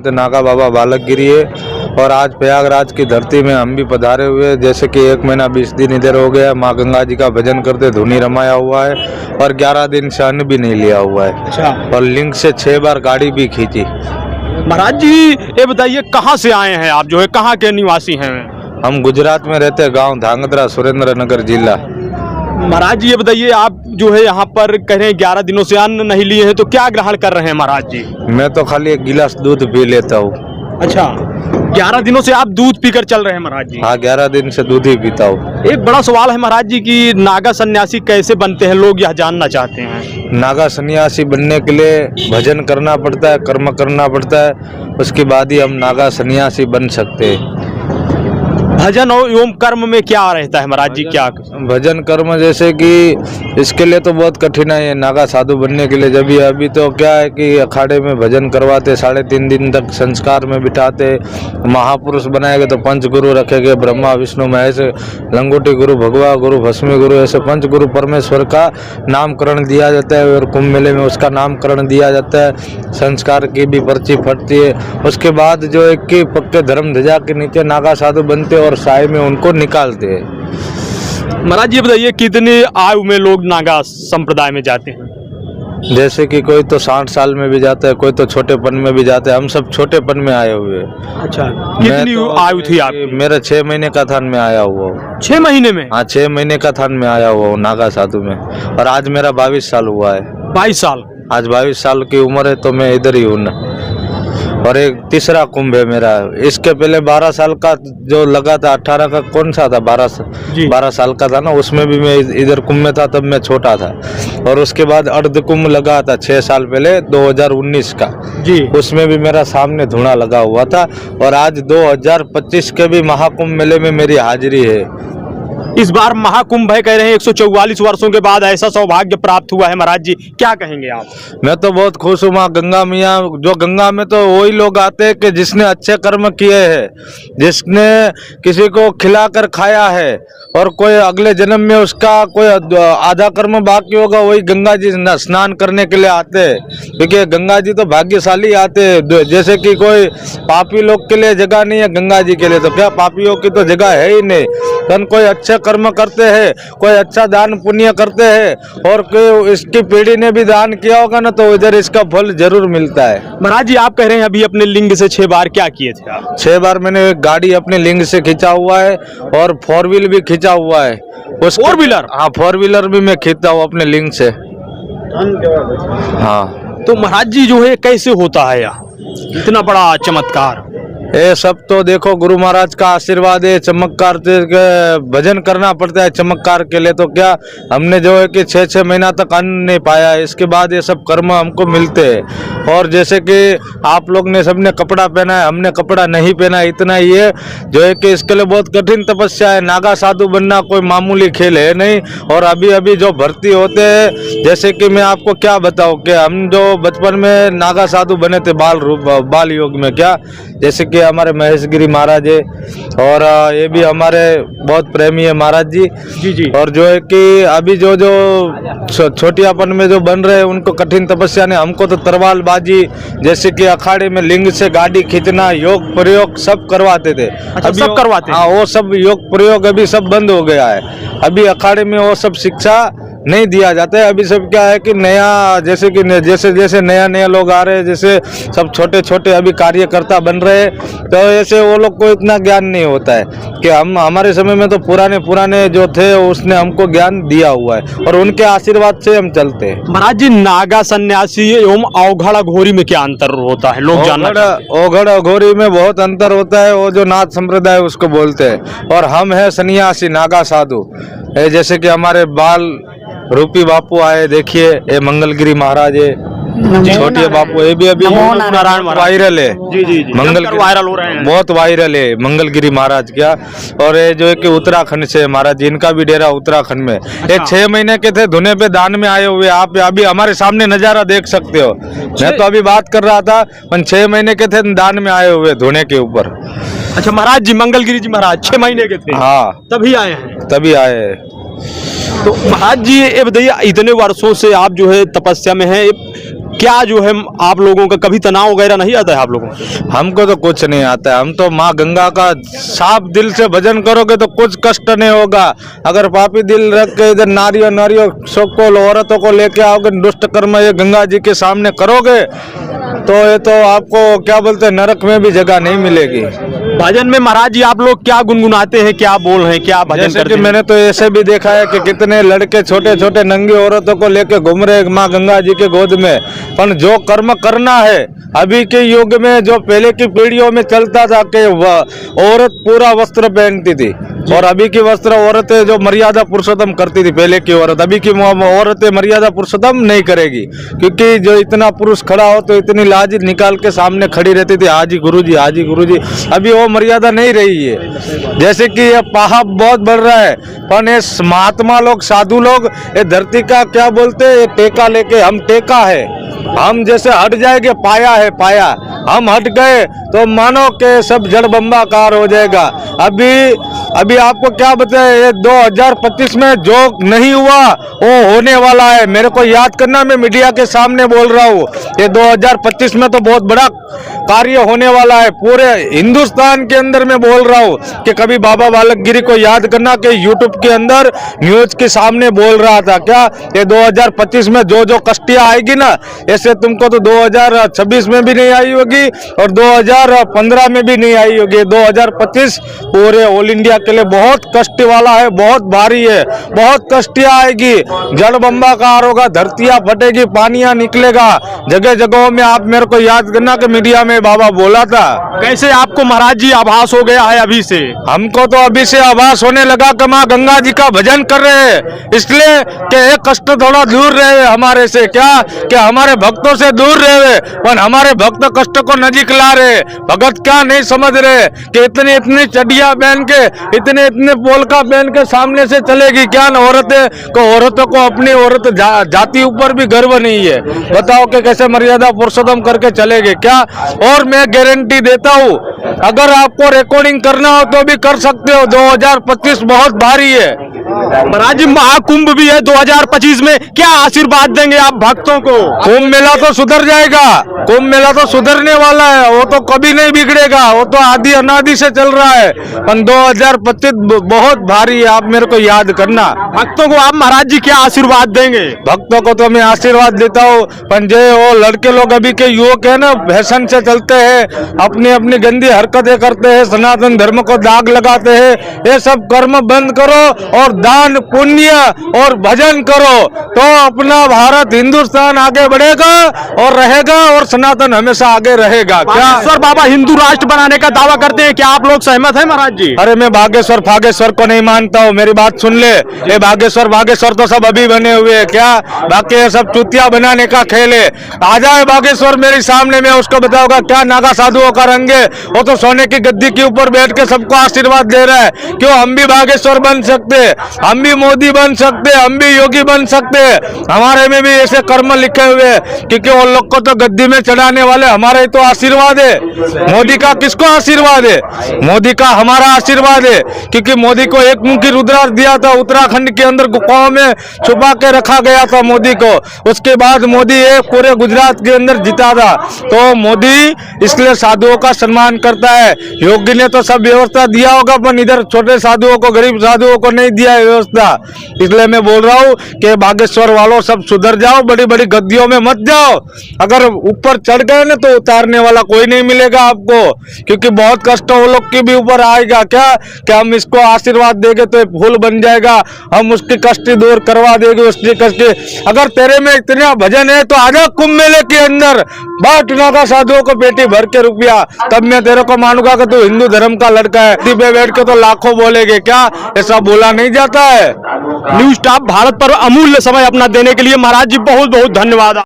संत नागा बाबा बालकगिरी है और आज प्रयागराज की धरती में हम भी पधारे हुए हैं। जैसे कि 1 महीना 20 दिन इधर हो गया, माँ गंगा जी का भजन करते धुनी रमाया हुआ है और 11 दिन से अन्न भी नहीं लिया हुआ है। अच्छा। और लिंक से 6 बार गाड़ी भी खींची। महाराज जी ये बताइए कहाँ से आए हैं आप, जो है कहाँ के निवासी हैं? हम गुजरात में रहते हैं, गांव धांगध्रा, सुरेंद्र नगर जिला। महाराज जी ये बताइए आप जो है यहाँ पर कह रहे हैं 11 दिनों से अन्न नहीं लिए हैं, तो क्या ग्रहण कर रहे हैं महाराज जी? मैं तो खाली 1 गिलास दूध पी लेता हूँ। अच्छा, 11 दिनों से आप दूध पीकर चल रहे हैं महाराज जी? हाँ, 11 दिन से दूध ही पीता हूँ। एक बड़ा सवाल है महाराज जी कि नागा सन्यासी कैसे बनते हैं, लोग यह जानना चाहते हैं। नागा सन्यासी बनने के लिए भजन करना पड़ता है, कर्म करना पड़ता है, उसके बाद ही हम नागा सन्यासी बन सकते हैं। भजन और एवं कर्म में क्या रहता है महाराज जी? क्या भजन कर्म जैसे कि इसके लिए तो बहुत कठिन है नागा साधु बनने के लिए। जब अभी तो क्या है कि अखाड़े में भजन करवाते, 3.5 दिन तक संस्कार में बिठाते, महापुरुष बनाएंगे तो 5 गुरु रखेंगे, ब्रह्मा विष्णु महेश, लंगोटी गुरु, भगवा गुरु, भस्मी गुरु, ऐसे 5 गुरु परमेश्वर का नामकरण दिया जाता है और कुंभ मेले में उसका नामकरण दिया जाता है। संस्कार की भी पर्ची फटती है। उसके बाद जो एक कि पक्के धर्म ध्वजा के नीचे नागा साधु बनते और साय में उनको निकालते हैं। महाराज ये बताइए कितनी आयु में लोग नागा संप्रदाय में जाते हैं? जैसे कि कोई तो 60 साल में भी जाता है, कोई तो छोटेपन में भी जाता है। हम सब छोटेपन में आए हुए हैं। अच्छा, कितनी आयु थी आप? मेरा 6 महीने का थान में आया हुआ हूँ। 6 महीने में? हाँ, 6 महीने का थान में आया हुआ हूँ नागा साधु में। और आज मेरा 22 साल हुआ है। 22 साल? आज 22 साल की उम्र है तो मैं इधर ही हूँ ना। और एक तीसरा कुंभ है मेरा। इसके पहले 12 साल का जो लगा था, 18 का कौन सा था, 12 साल का था ना, उसमें भी मैं इधर कुंभ में था, तब मैं छोटा था। और उसके बाद अर्ध कुंभ लगा था 6 साल पहले 2019 का जी, उसमें भी मेरा सामने धुना लगा हुआ था। और आज 2025 के भी महाकुंभ मेले में मेरी हाजिरी है। इस बार महाकुंभ है, कह रहे हैं 144 वर्षों के बाद ऐसा सौभाग्य प्राप्त हुआ है महाराज जी, क्या कहेंगे आप? मैं तो बहुत खुश हूँ। माँ गंगा मियाँ, जो गंगा में तो वही लोग आते हैं कि जिसने अच्छे कर्म किए हैं, जिसने किसी को खिलाकर खाया है और कोई अगले जन्म में उसका कोई आधा कर्म बाकी होगा, वही गंगा जी स्नान करने के लिए आते हैं। क्योंकि गंगा जी तो भाग्यशाली आते हैं। जैसे कि कोई पापी लोग के लिए जगह नहीं है गंगा जी के लिए, तो क्या पापियों की तो जगह है ही नहीं। तो कोई अच्छे कर्म करते हैं, कोई अच्छा दान पुण्य करते हैं और कोई इसकी पीढ़ी ने भी दान किया होगा ना, तो इधर इसका फल जरूर मिलता है। महाराज जी आप कह रहे हैं अभी अपने लिंग से 6 बार, क्या किए थे आप? 6 बार मैंने गाड़ी अपने लिंग से खींचा हुआ है और 4 व्हील भी खींचा हुआ है। उस 4 व्हीलर? हाँ, 4 व्हीलर भी मैं खींचता हूँ अपने लिंग से। हाँ, तो महाराज जी जो है कैसे होता है यह इतना बड़ा चमत्कार? ये सब तो देखो गुरु महाराज का आशीर्वाद है। चमत्कार भजन करना पड़ता है चमत्कार के लिए। तो क्या हमने जो है कि 6 महीना तक अन्न नहीं पाया, इसके बाद ये सब कर्म हमको मिलते हैं। और जैसे कि आप लोग ने सबने कपड़ा पहना है, हमने कपड़ा नहीं पहना, इतना ही है जो है कि इसके लिए बहुत कठिन तपस्या है। नागा साधु बनना कोई मामूली खेल है नहीं। और अभी अभी जो भर्ती होते हैं, जैसे कि मैं आपको क्या बताऊं कि हम जो बचपन में नागा साधु बने थे बाल योग में, क्या जैसे कि हमारे महेश गिरी महाराज है और ये भी हमारे बहुत प्रेमी है महाराज जी। जी जी। और जो है कि अभी जो छोटियापन में जो बन रहे हैं उनको कठिन तपस्या ने, हमको तो तरवालबाजी जैसे कि अखाड़े में लिंग से गाड़ी खींचना, योग प्रयोग सब करवाते थे। अच्छा, सब करवाते? हाँ, वो सब योग प्रयोग अभी सब बंद हो गया है। अभी अखाड़े में वो सब शिक्षा नहीं दिया जाता है। अभी सब क्या है कि नया, जैसे कि जैसे नया लोग आ रहे हैं, जैसे सब छोटे छोटे अभी कार्यकर्ता बन रहे हैं, तो ऐसे वो लोग को इतना ज्ञान नहीं होता है कि हमारे समय में तो पुराने जो थे उसने हमको ज्ञान दिया हुआ है और उनके आशीर्वाद से हम चलते हैं। महाराज जी नागा सन्यासी एवं अवघड़ अघोरी में क्या अंतर होता है, लोग जानना चाहते हैं? अवघड़ अघोरी में बहुत अंतर होता है। वो जो नाथ संप्रदाय उसको बोलते हैं और हम है सन्यासी नागा साधु। जैसे कि हमारे बाल रूपी बापू आए, देखिए ये मंगलगिरी महाराज है, छोटे बापू, ये भी अभी नारायण वायरल है। जी जी जी, मंगलगिरी वायरल हो रहे हैं, बहुत वायरल है मंगलगिरी महाराज क्या। और ये जो है कि उत्तराखंड से महाराज जी, इनका भी डेरा उत्तराखंड में। ये 6 महीने के थे, धुने पे दान में आए हुए। आप अभी हमारे सामने नजारा देख सकते हो। मैं तो अभी बात कर रहा था, 6 महीने के थे, दान में आए हुए धुने के ऊपर। अच्छा महाराज जी, मंगलगिरी जी महाराज 6 महीने के थे? हाँ, तभी आए हैं? तभी आए। तो महाराज जी ये बताइए, इतने वर्षों से आप जो है तपस्या में हैं, क्या जो है आप लोगों का कभी तनाव वगैरह नहीं आता है आप लोगों को? हमको तो कुछ नहीं आता है। हम तो माँ गंगा का साफ दिल से भजन करोगे तो कुछ कष्ट नहीं होगा। अगर पापी दिल रख के इधर नारियों सबको औरतों को लेके आओगे, दुष्ट कर्म ये गंगा जी के सामने करोगे तो ये तो आपको क्या बोलते हैं, नरक में भी जगह नहीं मिलेगी। भजन में महाराज जी आप लोग क्या गुनगुनाते हैं, क्या बोल रहे हैं, क्या भजन जैसे करते कि हैं? मैंने तो ऐसे भी देखा है कि कितने लड़के छोटे छोटे नंगी औरतों को लेके घूम रहे माँ गंगा जी के गोद में। पर जो कर्म करना है अभी के युग में, जो पहले की पीढ़ियों में चलता था कि औरत पूरा वस्त्र पहनती थी, और अभी की वस्त्र औरतें जो मर्यादा पुरुषोत्तम करती थी पहले की औरत, अभी की औरतें मर्यादा पुरुषोत्तम नहीं करेगी। क्योंकि जो इतना पुरुष खड़ा हो तो इतनी लाज निकाल के सामने खड़ी रहती थी, हाजी गुरुजी हाजी गुरुजी। अभी वो मर्यादा नहीं रही है। जैसे कि ये पाप बहुत बढ़ रहा है, पर ये महात्मा लोग साधु लोग ये धरती का क्या बोलते हैं, ये टेका लेके, हम टेका है, हम जैसे हट जाएंगे पाया है पाया, हम हट गए तो मानो के सब जड़ बम्बाकार हो जाएगा। अभी आपको क्या बताए, ये 2025 में जो नहीं हुआ वो होने वाला है। मेरे को याद करना, मैं मीडिया के सामने बोल रहा हूँ, ये 2025 में तो बहुत बड़ा कार्य होने वाला है पूरे हिंदुस्तान के अंदर। मैं बोल रहा हूँ कि कभी बाबा बालक गिरी को याद करना कि यूट्यूब के अंदर न्यूज के सामने बोल रहा था क्या, ये 2025 में जो जो कष्टियाँ आएगी ना, ऐसे तुमको तो 2026 में भी नहीं आई होगी और 2015 में भी नहीं आई होगी। 2025 पूरे ऑल इंडिया के लिए बहुत कष्ट वाला है, बहुत भारी है, बहुत कष्टियाँ आएगी, जड़ बम्बाकार होगा, धरतियाँ फटेगी, पानियाँ निकलेगा जगह जगहों में। आप मेरे को याद करना कि मीडिया में बाबा बोला था। कैसे आपको महाराज जी आभास हो गया है अभी से? हमको तो अभी से आभास होने लगा कि माँ गंगा जी का भजन कर रहे हैं, इसलिए कि ये कष्ट थोड़ा दूर रहे हमारे से, क्या कि हमारे भक्तों से दूर रहे, पर हमारे भक्त कष्ट को नजीक ला रहे। भगत क्या नहीं समझ रहे कि इतनी इतनी चड्डियां पहन के, इतने इतने पोलका पहन के सामने से चलेगी क्या न औरतों को अपनी औरत जाति ऊपर भी गर्व नहीं है। बताओ कि कैसे मर्यादा पुरुषोत्तम करके चलेंगे क्या। और मैं गारंटी देता हूँ, अगर आपको रिकॉर्डिंग करना हो तो भी कर सकते हो। 2025 बहुत भारी है। महाराज जी महाकुंभ भी है 2025 में, क्या आशीर्वाद देंगे आप भक्तों को? कुंभ मेला तो सुधर जाएगा, कुंभ मेला तो सुधरने वाला है, वो तो कभी नहीं बिगड़ेगा, वो तो आदि अनादि से चल रहा है। पर 2025 बहुत भारी है, आप मेरे को याद करना। भक्तों को आप महाराज जी क्या आशीर्वाद देंगे? भक्तों को तो मैं आशीर्वाद देता हूँ, पर जो वो लड़के लोग अभी के युवक है ना, फैशन से चलते हैं, अपनी अपनी गंदी हरकतें करते हैं, सनातन धर्म को दाग लगाते हैं, ये सब कर्म बंद करो और दान पुण्य और भजन करो तो अपना भारत हिंदुस्तान आगे बढ़ेगा और रहेगा, और सनातन हमेशा आगे रहेगा। क्या बागेश्वर बाबा हिंदू राष्ट्र बनाने का दावा करते हैं, क्या आप लोग सहमत हैं महाराज जी? अरे मैं बागेश्वर फागेश्वर को नहीं मानता हूँ, मेरी बात सुन ले। ये बागेश्वर तो सब अभी बने हुए हैं, क्या बाकी ये सब चुतिया बनाने का खेल है। आ जाए बागेश्वर मेरे सामने, मैं उसको बताऊंगा क्या नागा साधुओं का रंग है। वो तो सोने की गद्दी के ऊपर बैठ के सबको आशीर्वाद दे रहा है। क्यों हम भी बागेश्वर बन सकते, हम भी मोदी बन सकते, हम भी योगी बन सकते, हमारे में भी ऐसे कर्म लिखे हुए हैं। क्योंकि वो लोग को तो गद्दी में चढ़ाने वाले हमारे तो आशीर्वाद है। मोदी का किसको आशीर्वाद है? मोदी का हमारा आशीर्वाद है। क्योंकि मोदी को एक मुखी रुद्राक्ष दिया था, उत्तराखंड के अंदर गुफाओं में छुपा के रखा गया था मोदी को। उसके बाद मोदी एक पूरे गुजरात के अंदर जीता था। तो मोदी इसलिए साधुओं का सम्मान करता है। योगी ने तो सब व्यवस्था दिया होगा, पर इधर छोटे साधुओं को, गरीब साधुओं को नहीं दिया है व्यवस्था। इसलिए मैं बोल रहा हूँ कि बागेश्वर वालों सब सुधर जाओ, बड़ी बड़ी गद्दियों में मत जाओ। अगर ऊपर चढ़ गए ना तो उतारने वाला कोई नहीं मिलेगा आपको, क्योंकि बहुत कष्ट वो लोग के भी ऊपर आएगा। क्या कि हम इसको आशीर्वाद देंगे तो फूल बन जाएगा, हम उसकी कष्ट दूर करवा देंगे उसकी कष्ट। अगर तेरे में इतना भजन है तो आजा कुंभ मेले के अंदर, बांट नागा साधुओं को पेटी भर के रुपया, तब मैं तेरे को मानूंगा कि तू हिंदू धर्म का लड़का है। पे बैठ के तो लाखों बोलेगे, क्या ऐसा बोला नहीं जाता है। न्यूज स्टाफ भारत पर अमूल्य समय अपना देने के लिए महाराज जी बहुत बहुत धन्यवाद।